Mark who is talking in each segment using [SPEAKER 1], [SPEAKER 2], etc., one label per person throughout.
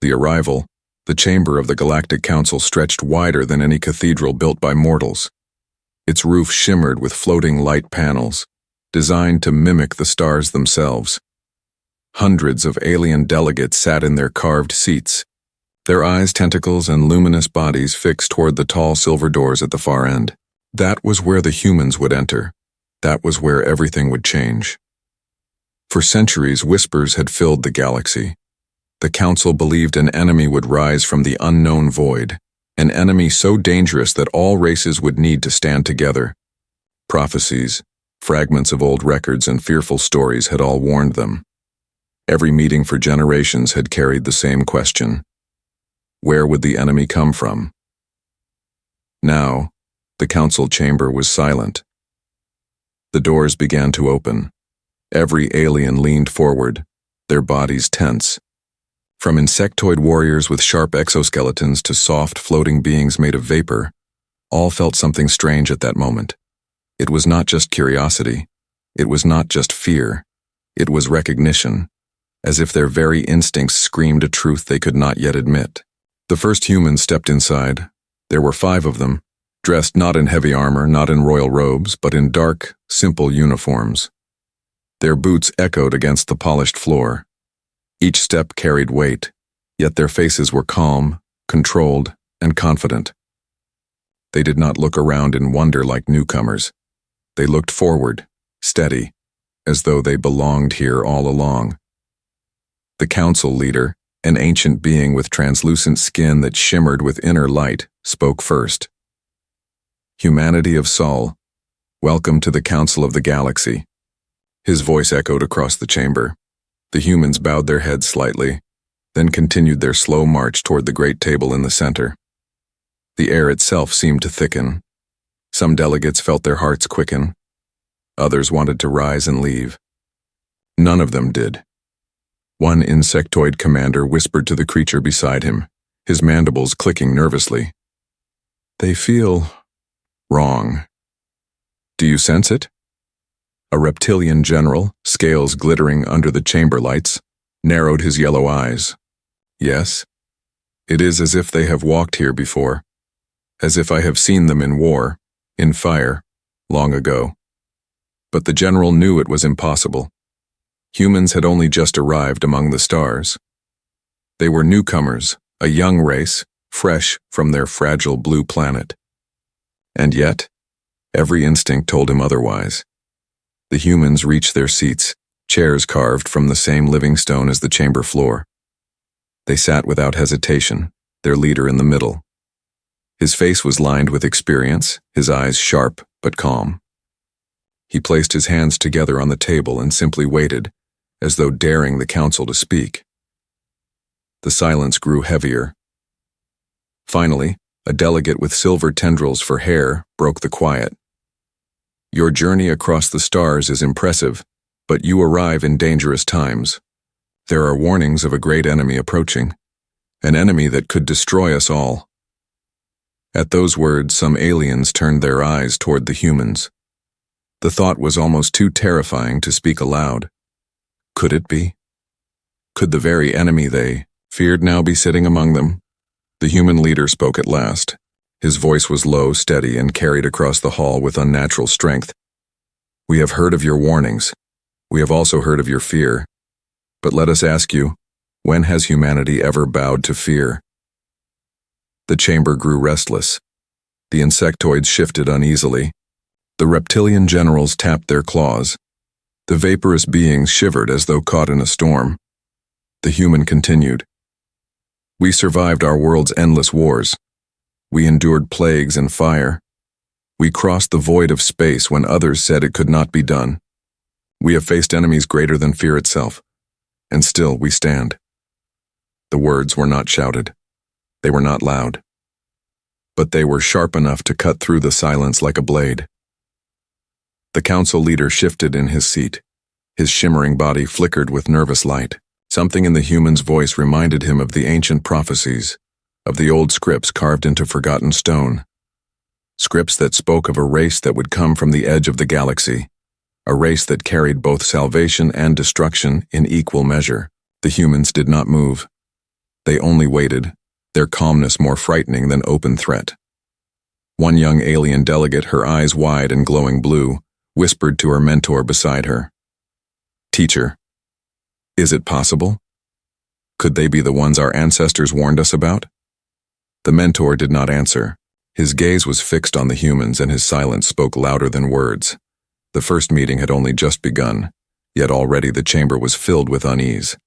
[SPEAKER 1] The arrival, the chamber of the Galactic Council stretched wider than any cathedral built by mortals. Its roof shimmered with floating light panels, designed to mimic the stars themselves. Hundreds of alien delegates sat in their carved seats, their eyes, tentacles, and luminous bodies fixed toward the tall silver doors at the far end. That was where the humans would enter. That was where everything would change. For centuries, whispers had filled the galaxy. The Council believed an enemy would rise from the unknown void, an enemy so dangerous that all races would need to stand together. Prophecies, fragments of old records, and fearful stories had all warned them. Every meeting for generations had carried the same question. Where would the enemy come from? Now, the council chamber was silent. The doors began to open. Every alien leaned forward, their bodies tense. From insectoid warriors with sharp exoskeletons to soft, floating beings made of vapor, all felt something strange at that moment. It was not just curiosity. It was not just fear. It was recognition, as if their very instincts screamed a truth they could not yet admit. The first humans stepped inside. There were 5 of them, dressed not in heavy armor, not in royal robes, but in dark, simple uniforms. Their boots echoed against the polished floor. Each step carried weight, yet their faces were calm, controlled, and confident. They did not look around in wonder like newcomers. They looked forward, steady, as though they belonged here all along. The council leader, an ancient being with translucent skin that shimmered with inner light, spoke first. "Humanity of Sol, welcome to the Council of the Galaxy." His voice echoed across the chamber. The humans bowed their heads slightly, then continued their slow march toward the great table in the center. The air itself seemed to thicken. Some delegates felt their hearts quicken. Others wanted to rise and leave. None of them did. One insectoid commander whispered to the creature beside him, his mandibles clicking nervously. "They feel wrong. Do you sense it?" A reptilian general, scales glittering under the chamber lights, narrowed his yellow eyes. "Yes. It is as if they have walked here before, as if I have seen them in war, in fire, long ago." But the general knew it was impossible. Humans had only just arrived among the stars. They were newcomers, a young race, fresh from their fragile blue planet. And yet, every instinct told him otherwise. The humans reached their seats, chairs carved from the same living stone as the chamber floor. They sat without hesitation, their leader in the middle. His face was lined with experience, his eyes sharp but calm. He placed his hands together on the table and simply waited, as though daring the council to speak. The silence grew heavier. Finally, a delegate with silver tendrils for hair broke the quiet. "Your journey across the stars is impressive, but you arrive in dangerous times. There are warnings of a great enemy approaching, an enemy that could destroy us all." At those words, some aliens turned their eyes toward the humans. The thought was almost too terrifying to speak aloud. Could it be? Could the very enemy they feared now be sitting among them? The human leader spoke at last. His voice was low, steady, and carried across the hall with unnatural strength. "We have heard of your warnings. We have also heard of your fear. But let us ask you, when has humanity ever bowed to fear?" The chamber grew restless. The insectoids shifted uneasily. The reptilian generals tapped their claws. The vaporous beings shivered as though caught in a storm. The human continued. "We survived our world's endless wars. We endured plagues and fire. We crossed the void of space when others said it could not be done. We have faced enemies greater than fear itself, and still we stand." The words were not shouted. They were not loud. But they were sharp enough to cut through the silence like a blade. The council leader shifted in his seat. His shimmering body flickered with nervous light. Something in the human's voice reminded him of the ancient prophecies, of the old scripts carved into forgotten stone. Scripts that spoke of a race that would come from the edge of the galaxy, a race that carried both salvation and destruction in equal measure. The humans did not move. They only waited, their calmness more frightening than open threat. One young alien delegate, her eyes wide and glowing blue, whispered to her mentor beside her. "Teacher, is it possible? Could they be the ones our ancestors warned us about?" The mentor did not answer. His gaze was fixed on the humans, and his silence spoke louder than words. The first meeting had only just begun, yet already the chamber was filled with unease.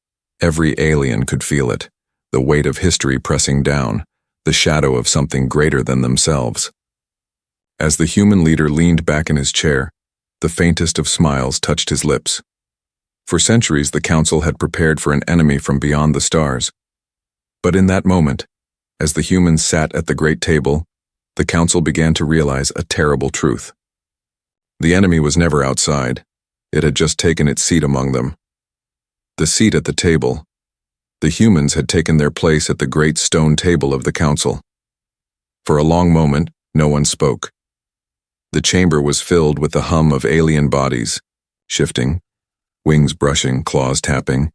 [SPEAKER 1] Every alien could feel it, the weight of history pressing down, the shadow of something greater than themselves. As the human leader leaned back in his chair, the faintest of smiles touched his lips. For centuries, the council had prepared for an enemy from beyond the stars. But in that moment, as the humans sat at the great table, the council began to realize a terrible truth. The enemy was never outside. It had just taken its seat among them. The seat at the table. The humans had taken their place at the great stone table of the council. For a long moment, no one spoke. The chamber was filled with the hum of alien bodies, shifting, wings brushing, claws tapping,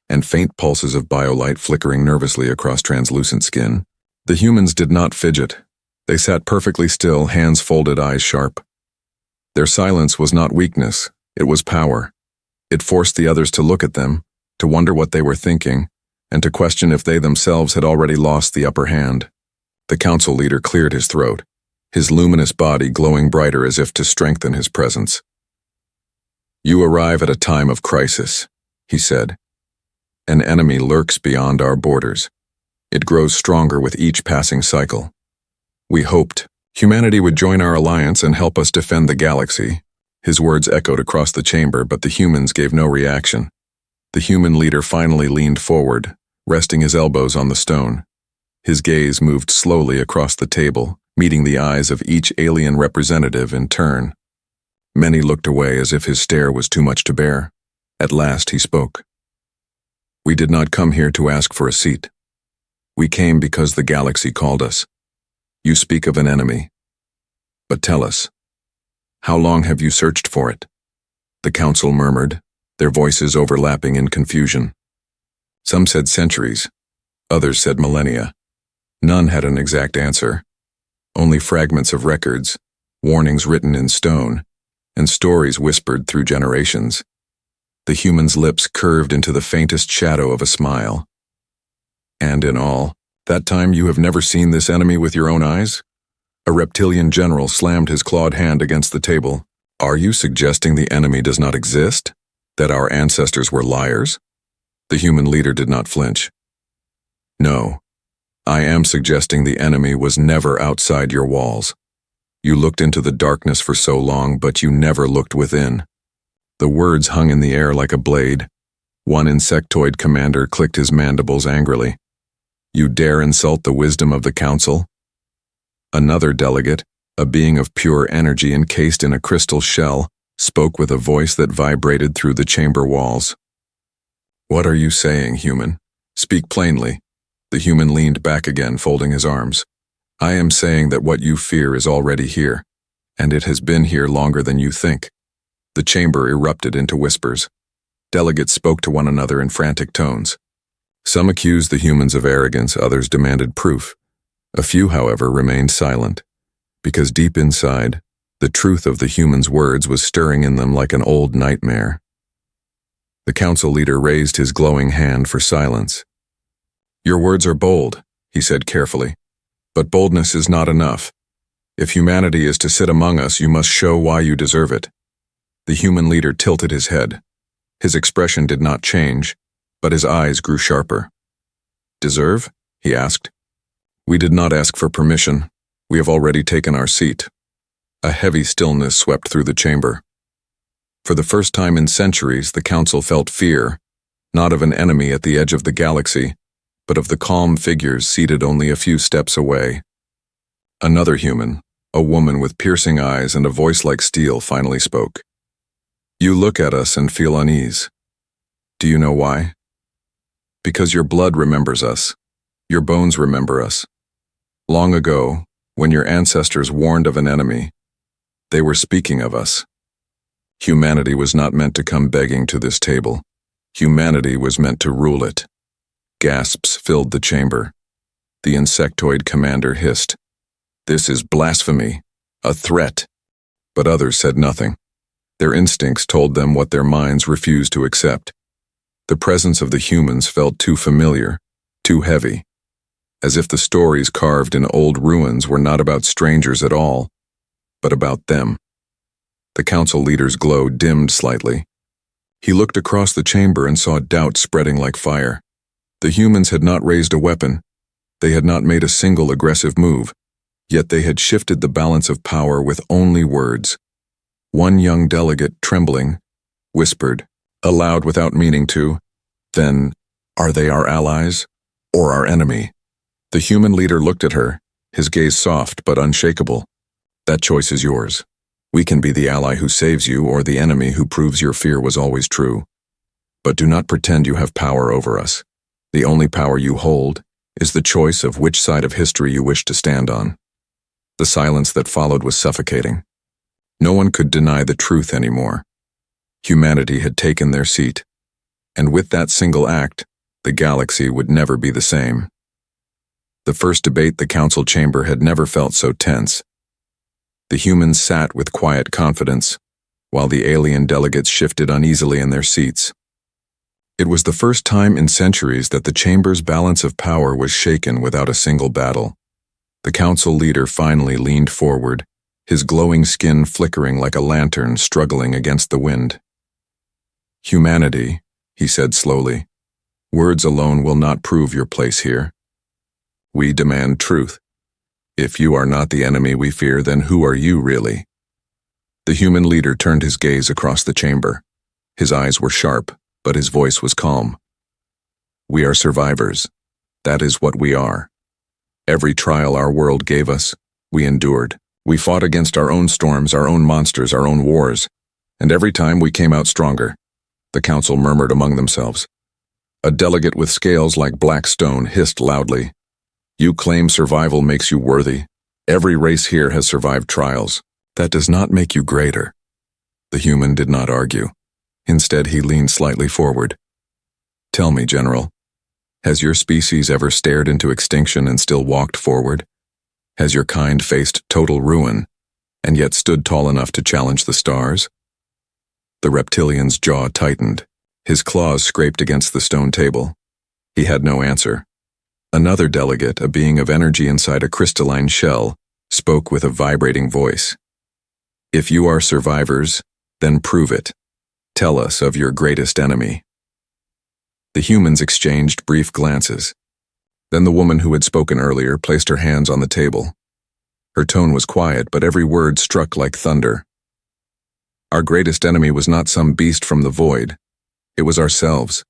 [SPEAKER 1] and faint pulses of biolight flickering nervously across translucent skin. The humans did not fidget. They sat perfectly still, hands folded, eyes sharp. Their silence was not weakness, it was power. It forced the others to look at them, to wonder what they were thinking, and to question if they themselves had already lost the upper hand. The council leader cleared his throat, his luminous body glowing brighter as if to strengthen his presence. "You arrive at a time of crisis," he said. "An enemy lurks beyond our borders. It grows stronger with each passing cycle. We hoped humanity would join our alliance and help us defend the galaxy." His words echoed across the chamber, but the humans gave no reaction. The human leader finally leaned forward, resting his elbows on the stone. His gaze moved slowly across the table, meeting the eyes of each alien representative in turn. Many looked away as if his stare was too much to bear. At last he spoke. "We did not come here to ask for a seat. We came because the galaxy called us. You speak of an enemy. But tell us, how long have you searched for it?" The council murmured, their voices overlapping in confusion. Some said centuries, others said millennia. None had an exact answer. Only fragments of records, warnings written in stone, and stories whispered through generations. The human's lips curved into the faintest shadow of a smile. "And in all, that time you have never seen this enemy with your own eyes?" A reptilian general slammed his clawed hand against the table. "Are you suggesting the enemy does not exist? That our ancestors were liars?" The human leader did not flinch. "No, I am suggesting the enemy was never outside your walls. You looked into the darkness for so long, but you never looked within." The words hung in the air like a blade. One insectoid commander clicked his mandibles angrily. "You dare insult the wisdom of the council?" Another delegate, a being of pure energy encased in a crystal shell, spoke with a voice that vibrated through the chamber walls. "What are you saying, human? Speak plainly." The human leaned back again, folding his arms. "I am saying that what you fear is already here, and it has been here longer than you think." The chamber erupted into whispers. Delegates spoke to one another in frantic tones. Some accused the humans of arrogance, others demanded proof. A few, however, remained silent, because deep inside, the truth of the humans' words was stirring in them like an old nightmare. The council leader raised his glowing hand for silence. "Your words are bold," he said carefully, "but boldness is not enough. If humanity is to sit among us, you must show why you deserve it." The human leader tilted his head. His expression did not change, but his eyes grew sharper. "Deserve?" he asked. "We did not ask for permission. We have already taken our seat." A heavy stillness swept through the chamber. For the first time in centuries, the council felt fear, not of an enemy at the edge of the galaxy, but of the calm figures seated only a few steps away. Another human, a woman with piercing eyes and a voice like steel, finally spoke. "You look at us and feel unease. Do you know why? Because your blood remembers us. Your bones remember us. Long ago, when your ancestors warned of an enemy, they were speaking of us. Humanity was not meant to come begging to this table. Humanity was meant to rule it. Gasps filled the chamber. The insectoid commander hissed, "This is blasphemy, a threat." But others said nothing. Their instincts told them what their minds refused to accept. The presence of the humans felt too familiar, too heavy, as if the stories carved in old ruins were not about strangers at all, but about them. The council leader's glow dimmed slightly. He looked across the chamber and saw doubt spreading like fire. The humans had not raised a weapon. They had not made a single aggressive move, yet they had shifted the balance of power with only words. One young delegate, trembling, whispered, aloud without meaning to, "Then, are they our allies or our enemy?" The human leader looked at her, his gaze soft but unshakable. "That choice is yours. We can be the ally who saves you or the enemy who proves your fear was always true. But do not pretend you have power over us. The only power you hold is the choice of which side of history you wish to stand on." The silence that followed was suffocating. No one could deny the truth anymore. Humanity had taken their seat, and with that single act, the galaxy would never be the same. The first debate the council chamber had never felt so tense. The humans sat with quiet confidence, while the alien delegates shifted uneasily in their seats. It was the first time in centuries that the chamber's balance of power was shaken without a single battle. The council leader finally leaned forward, his glowing skin flickering like a lantern struggling against the wind. "Humanity," he said slowly, "words alone will not prove your place here. We demand truth. If you are not the enemy we fear, then who are you really?" The human leader turned his gaze across the chamber. His eyes were sharp, but his voice was calm. "We are survivors. That is what we are. Every trial our world gave us, we endured. We fought against our own storms, our own monsters, our own wars, and every time we came out stronger." The council murmured among themselves. A delegate with scales like black stone hissed loudly, "You claim survival makes you worthy. Every race here has survived trials. That does not make you greater." The human did not argue. Instead, he leaned slightly forward. "Tell me, General, has your species ever stared into extinction and still walked forward? Has your kind faced total ruin, and yet stood tall enough to challenge the stars?" The reptilian's jaw tightened. His claws scraped against the stone table. He had no answer. Another delegate, a being of energy inside a crystalline shell, spoke with a vibrating voice. "If you are survivors, then prove it. Tell us of your greatest enemy." The humans exchanged brief glances. Then the woman who had spoken earlier placed her hands on the table. Her tone was quiet, but every word struck like thunder. "Our greatest enemy was not some beast from the void. It was ourselves.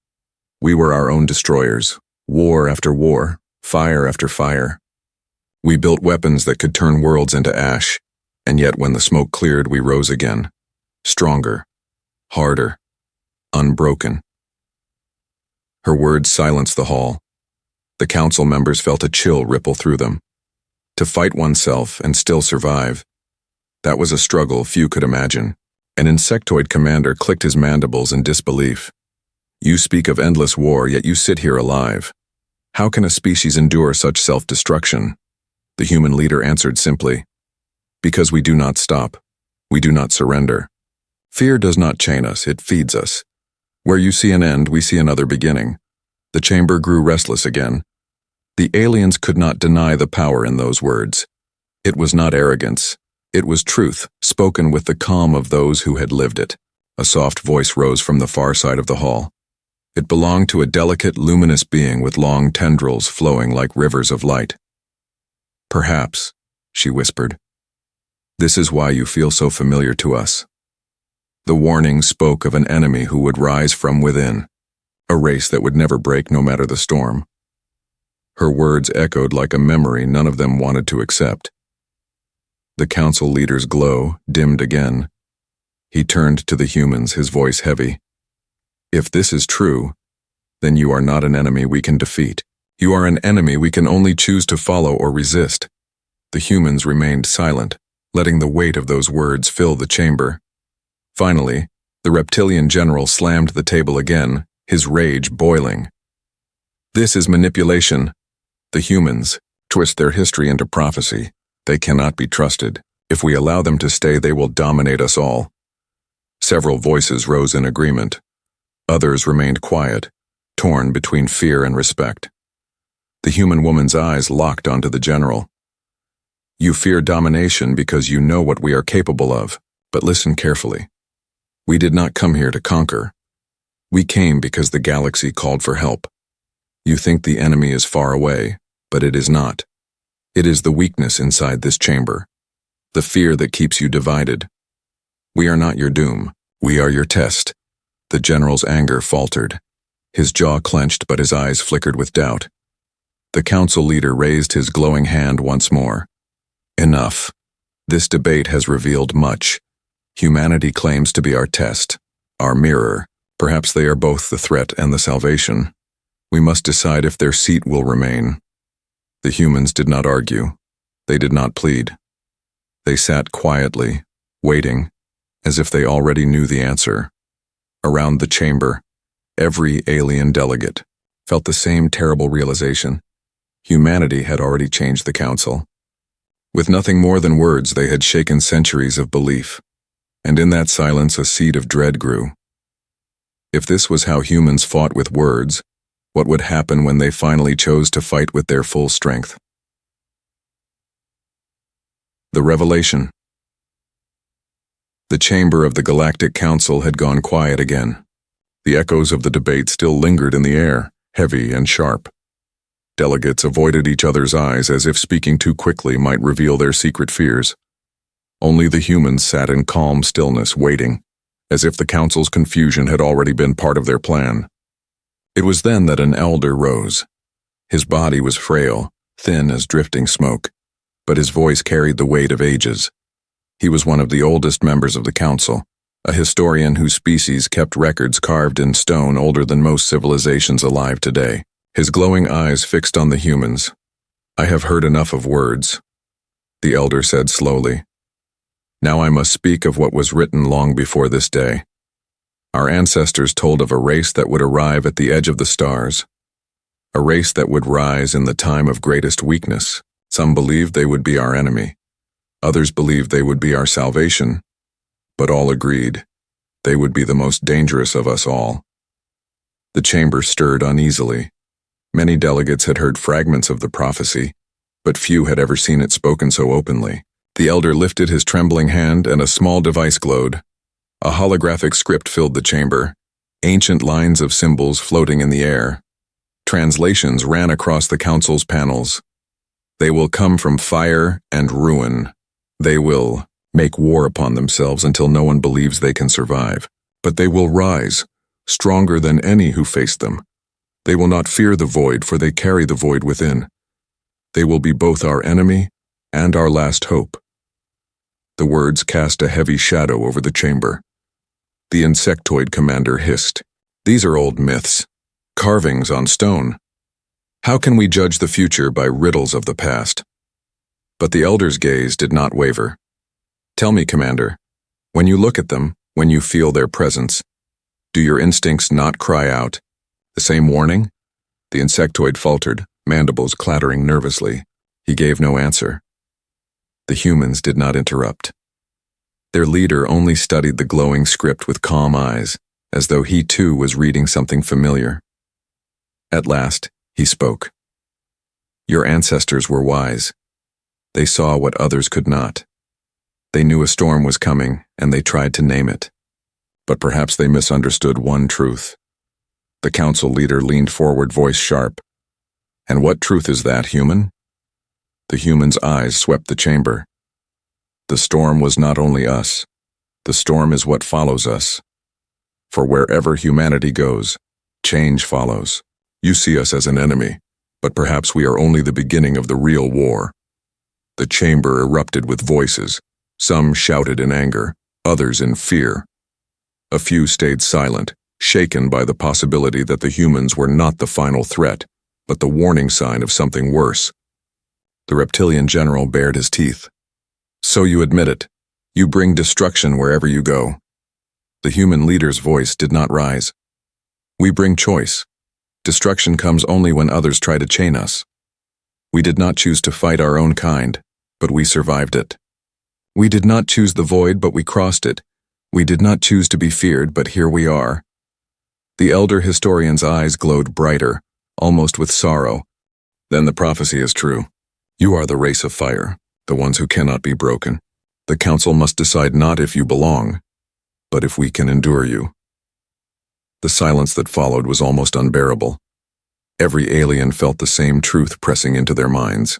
[SPEAKER 1] We were our own destroyers, war after war, fire after fire. We built weapons that could turn worlds into ash, and yet when the smoke cleared, we rose again, stronger, harder, unbroken." Her words silenced the hall. The council members felt a chill ripple through them. To fight oneself and still survive, that was a struggle few could imagine. An insectoid commander clicked his mandibles in disbelief. "You speak of endless war, yet you sit here alive. How can a species endure such self-destruction?" The human leader answered simply, "Because we do not stop. We do not surrender. Fear does not chain us, it feeds us. Where you see an end, we see another beginning." The chamber grew restless again. The aliens could not deny the power in those words. It was not arrogance. It was truth, spoken with the calm of those who had lived it. A soft voice rose from the far side of the hall. It belonged to a delicate, luminous being with long tendrils flowing like rivers of light. "Perhaps," she whispered, "this is why you feel so familiar to us." The warning spoke of an enemy who would rise from within, a race that would never break no matter the storm. Her words echoed like a memory none of them wanted to accept. The council leader's glow dimmed again. He turned to the humans, his voice heavy. "If this is true, then you are not an enemy we can defeat. You are an enemy we can only choose to follow or resist." The humans remained silent, letting the weight of those words fill the chamber. Finally, the reptilian general slammed the table again, his rage boiling. This is manipulation. The humans twist their history into prophecy. They cannot be trusted. If we allow them to stay, they will dominate us all. Several voices rose in agreement. Others remained quiet, torn between fear and respect. The human woman's eyes locked onto the general. You fear domination because you know what we are capable of, but listen carefully. We did not come here to conquer. We came because the galaxy called for help. You think the enemy is far away, but it is not. It is the weakness inside this chamber, the fear that keeps you divided. We are not your doom. We are your test. The general's anger faltered. His jaw clenched, but his eyes flickered with doubt. The council leader raised his glowing hand once more. Enough. This debate has revealed much. Humanity claims to be our test, our mirror. Perhaps they are both the threat and the salvation. We must decide if their seat will remain. The humans did not argue. They did not plead. They sat quietly, waiting, as if they already knew the answer. Around the chamber, every alien delegate felt the same terrible realization. Humanity had already changed the council. With nothing more than words, they had shaken centuries of belief, and in that silence a seed of dread grew. If this was how humans fought with words, what would happen when they finally chose to fight with their full strength? The revelation. The chamber of the Galactic Council had gone quiet again. The echoes of the debate still lingered in the air, heavy and sharp. Delegates avoided each other's eyes as if speaking too quickly might reveal their secret fears. Only the humans sat in calm stillness, waiting, as if the council's confusion had already been part of their plan. It was then that an elder rose. His body was frail, thin as drifting smoke, but his voice carried the weight of ages. He was one of the oldest members of the council, a historian whose species kept records carved in stone older than most civilizations alive today. His glowing eyes fixed on the humans. I have heard enough of words, the elder said slowly. Now I must speak of what was written long before this day. Our ancestors told of a race that would arrive at the edge of the stars, a race that would rise in the time of greatest weakness. Some believed they would be our enemy. Others believed they would be our salvation, but all agreed they would be the most dangerous of us all. The chamber stirred uneasily. Many delegates had heard fragments of the prophecy, but few had ever seen it spoken so openly. The elder lifted his trembling hand and a small device glowed. A holographic script filled the chamber, ancient lines of symbols floating in the air. Translations ran across the council's panels. They will come from fire and ruin. They will make war upon themselves until no one believes they can survive. But they will rise, stronger than any who face them. They will not fear the void, for they carry the void within. They will be both our enemy and our last hope. The words cast a heavy shadow over the chamber. The insectoid commander hissed. These are old myths, carvings on stone. How can we judge the future by riddles of the past? But the elder's gaze did not waver. Tell me, Commander, when you look at them, when you feel their presence, do your instincts not cry out the same warning? The insectoid faltered, mandibles clattering nervously. He gave no answer. The humans did not interrupt. Their leader only studied the glowing script with calm eyes, as though he too was reading something familiar. At last, he spoke. Your ancestors were wise. They saw what others could not. They knew a storm was coming, and they tried to name it. But perhaps they misunderstood one truth. The council leader leaned forward, voice sharp. And what truth is that, human? The human's eyes swept the chamber. The storm was not only us. The storm is what follows us. For wherever humanity goes, change follows. You see us as an enemy, but perhaps we are only the beginning of the real war. The chamber erupted with voices. Some shouted in anger, others in fear. A few stayed silent, shaken by the possibility that the humans were not the final threat, but the warning sign of something worse. The reptilian general bared his teeth. So you admit it. You bring destruction wherever you go. The human leader's voice did not rise. We bring choice. Destruction comes only when others try to chain us. We did not choose to fight our own kind, but we survived it. We did not choose the void, but we crossed it. We did not choose to be feared, but here we are. The elder historian's eyes glowed brighter, almost with sorrow. Then the prophecy is true. You are the race of fire, the ones who cannot be broken. The council must decide not if you belong, but if we can endure you. The silence that followed was almost unbearable. Every alien felt the same truth pressing into their minds.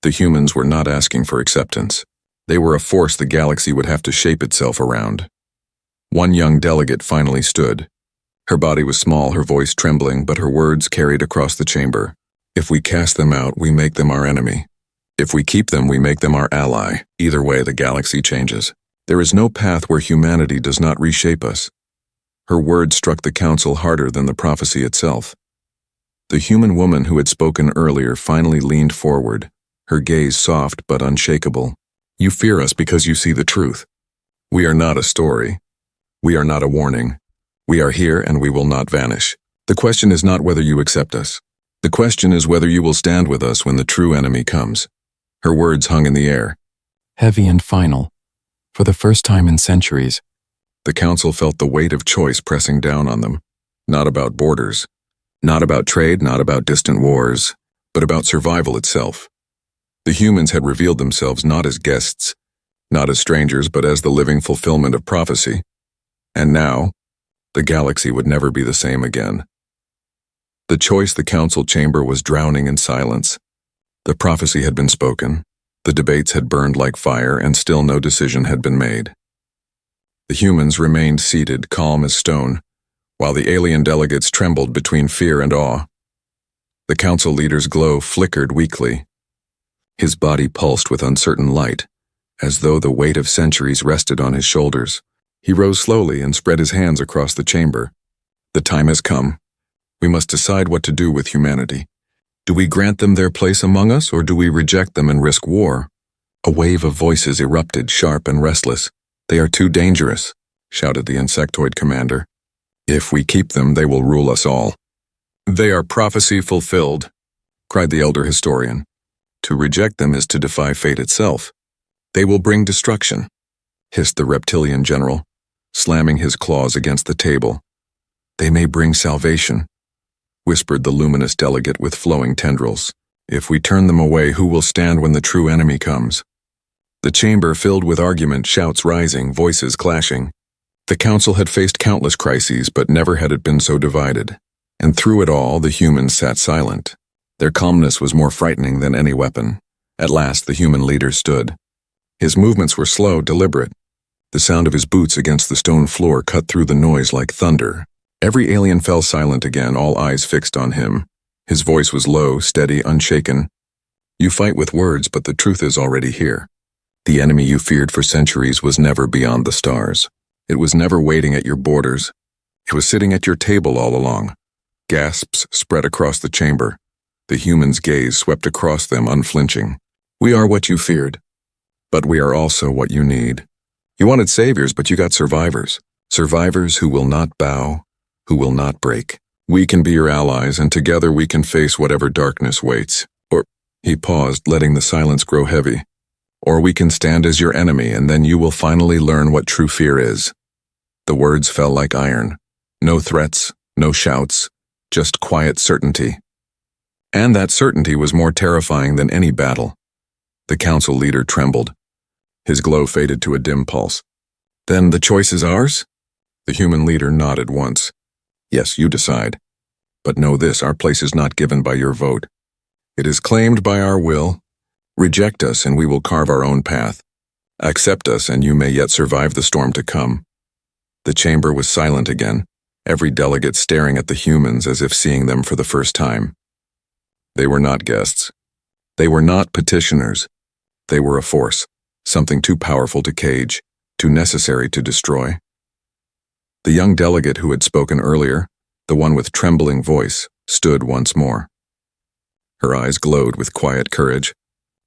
[SPEAKER 1] The humans were not asking for acceptance. They were a force the galaxy would have to shape itself around. One young delegate finally stood. Her body was small, her voice trembling, but her words carried across the chamber. If we cast them out, we make them our enemy. If we keep them, we make them our ally. Either way, the galaxy changes. There is no path where humanity does not reshape us. Her words struck the council harder than the prophecy itself. The human woman who had spoken earlier finally leaned forward, her gaze soft but unshakable. You fear us because you see the truth. We are not a story. We are not a warning. We are here and we will not vanish. The question is not whether you accept us. The question is whether you will stand with us when the true enemy comes. Her words hung in the air.
[SPEAKER 2] Heavy and final. For the first time in centuries.
[SPEAKER 1] The council felt the weight of choice pressing down on them. Not about borders. Not about trade, not about distant wars, but about survival itself. The humans had revealed themselves not as guests, not as strangers, but as the living fulfillment of prophecy. And now, the galaxy would never be the same again. The choice the council chamber was drowning in silence. The prophecy had been spoken, the debates had burned like fire, and still no decision had been made. The humans remained seated, calm as stone, while the alien delegates trembled between fear and awe. The council leader's glow flickered weakly. His body pulsed with uncertain light, as though the weight of centuries rested on his shoulders. He rose slowly and spread his hands across the chamber. The time has come. We must decide what to do with humanity. Do we grant them their place among us, or do we reject them and risk war? A wave of voices erupted, sharp and restless. They are too dangerous, shouted the insectoid commander. If we keep them, they will rule us all. They are prophecy fulfilled, cried the elder historian. To reject them is to defy fate itself. They will bring destruction, hissed the reptilian general, slamming his claws against the table. They may bring salvation, whispered the luminous delegate with flowing tendrils. If we turn them away, who will stand when the true enemy comes? The chamber filled with argument, shouts rising, voices clashing. The council had faced countless crises, but never had it been so divided. And through it all, the humans sat silent. Their calmness was more frightening than any weapon. At last, the human leader stood. His movements were slow, deliberate. The sound of his boots against the stone floor cut through the noise like thunder. Every alien fell silent again, all eyes fixed on him. His voice was low, steady, unshaken. You fight with words, but the truth is already here. The enemy you feared for centuries was never beyond the stars. It was never waiting at your borders. It was sitting at your table all along. Gasps spread across the chamber. The human's gaze swept across them, unflinching. We are what you feared, but we are also what you need. You wanted saviors, but you got survivors. Survivors who will not bow, who will not break. We can be your allies, and together we can face whatever darkness waits. Or, he paused, letting the silence grow heavy. Or we can stand as your enemy, and then you will finally learn what true fear is. The words fell like iron. No threats, no shouts, just quiet certainty. And that certainty was more terrifying than any battle. The council leader trembled. His glow faded to a dim pulse. Then the choice is ours? The human leader nodded once. Yes, you decide. But know this, our place is not given by your vote. It is claimed by our will. Reject us and we will carve our own path. Accept us and you may yet survive the storm to come. The chamber was silent again, every delegate staring at the humans as if seeing them for the first time. They were not guests. They were not petitioners. They were a force, something too powerful to cage, too necessary to destroy. The young delegate who had spoken earlier, the one with trembling voice, stood once more. Her eyes glowed with quiet courage.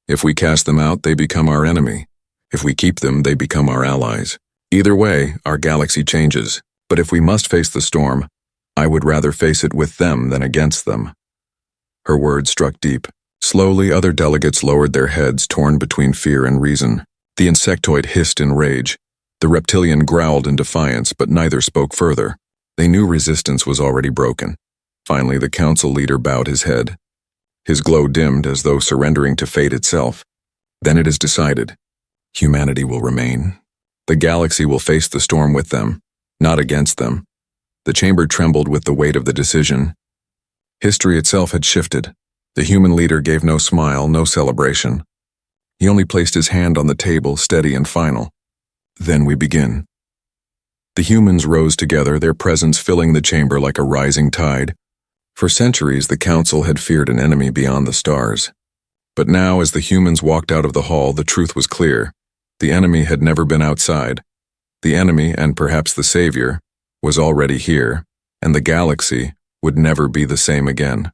[SPEAKER 1] If we cast them out, they become our enemy. If we keep them, they become our allies. Either way, our galaxy changes. But if we must face the storm, I would rather face it with them than against them. Her words struck deep. Slowly, other delegates lowered their heads, torn between fear and reason. The insectoid hissed in rage. The reptilian growled in defiance, but neither spoke further. They knew resistance was already broken. Finally, the council leader bowed his head. His glow dimmed as though surrendering to fate itself. Then it is decided. Humanity will remain. The galaxy will face the storm with them, not against them. The chamber trembled with the weight of the decision. History itself had shifted. The human leader gave no smile, no celebration. He only placed his hand on the table, steady and final. Then we begin. The humans rose together, their presence filling the chamber like a rising tide. For centuries, the council had feared an enemy beyond the stars. But now, as the humans walked out of the hall, the truth was clear. The enemy had never been outside. The enemy, and perhaps the savior, was already here, and the galaxy would never be the same again.